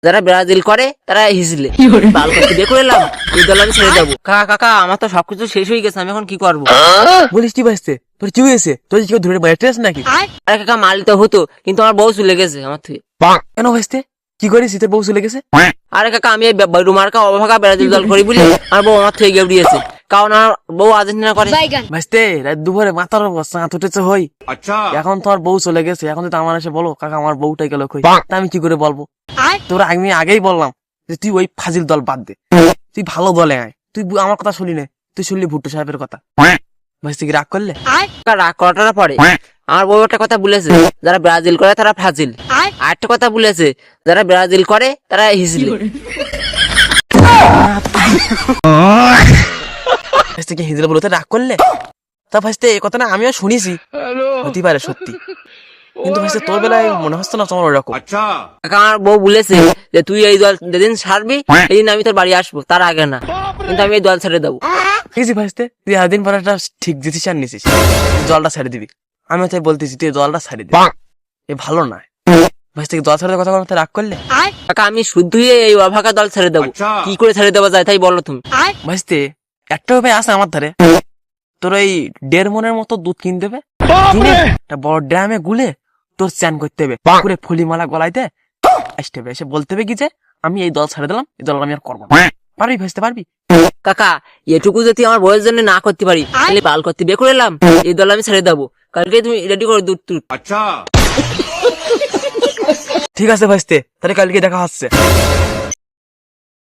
যারা ব্রাজিল করে তারা হিজলে বাল করতে বের করে এলাম, এই দল আমি ছেড়ে দেবো। কাকা কাকা আমার তো সবকিছু শেষ হয়ে গেছে, আমি এখন কি করবো? বলিস কি ভাইস্তে, তোর কি হয়েছে? তোর কি কেউ ধরে বাইরে নাকি? আরে কাকা মারলে তো হতো, কিন্তু আমার বউ চলে গেছে আমার থেকে। কেন ভাইস্তে, কি করিস? তোর বউ চলে গেছে? আরে কাকা আমি রুমার্কা অবাকা ব্রাজিল দল করি বলে আমার বউ আমার থেকে গেড়ে দিয়েছে, কারণ আমার বউ আর্জেন্টিনা করে। ভাইস্তে রাত দুপুরে মাথার উপর চাঁদ উঠেছে হই, এখন তো আর বউ চলে গেছে, এখন তো আমার এসে বলো কাকা আমার বউটাই গেল কই, তা আমি কি করে বলবো? তোর আমি আগেই বললাম যে তুই ওই ফাজিল দল বাদ দে, তুই ভালো দলে আয়। তুই আমার কথা শুনি না, তুই শুনলি ভুট্টো সাহেবের কথা। ভাইস্তে কি রাগ করলে? কাকা রাগ করাটা পরে আমার বউ একটা কথা বলেছে, যারা ব্রাজিল করে তারা ফাজিল। আর একটা কথা বলেছে, যারা ব্রাজিল করে তারা হিজলে। ভাইস্তে কি হিজলে বলতে রাগ করলে? তা ভাইস্তে এই কথা না আমিও শুনেছি, হতে পারে সত্যি, কিন্তু ভাইস্তে তোর বেলায় মনে হচ্ছে না তোমার ওরকম। কাকা আমার বউ বলেছে যে তুই এই দল যেদিন ছাড়বি সেদিন আমি তোর বাড়ি আসবো, তার আগে না, কিন্তু আমি এই দল ছেড়ে দেবো। দেখেছি ভাইস্তে তুই এতদিন পরে একটা ঠিক ডিসিশন নিছিস, তুই জলটা ছেড়ে দিবি। আমিও তাই বলতেছি তুই জলটা ছেড়ে দিবি, এ ভালো নয়। ভাইস্তে জল ছেড়ে দেওয়ার কথা বলতে রাগ করলে? কাকা আমি শুদ্ধই এই অভাগা দল ছেড়ে দেবো, কি করে ছেড়ে দেওয়া যায় তাই বলো তুমি। ভাইস্তে একটা উপায় আছে আমার ধারে, তোর এই 1.5 মনের মতো দুধ কিনতে হবে, কিনে একটা বড় ড্রামে গুলে তোর চান করতে হবে, পুরো ফুলিমালা গলাইতে আসতে হবে, এসে বলতে হবে কি যে আমি এই দল ছেড়ে দিলাম, এই দল আমি আর করবো না। পারবি ভাইস্তে, পারবি? কাকা এটুকু যদি আমার বউয়ের জন্য না করতে পারি তাহলে পাল করতে বের করে এলাম, এই দল আমি ছেড়ে দেবো, কালকে তুমি রেডি করো দুধ টুধ। ঠিক আছে ভাইস্তে, তাহলে কালকে দেখা হচ্ছে।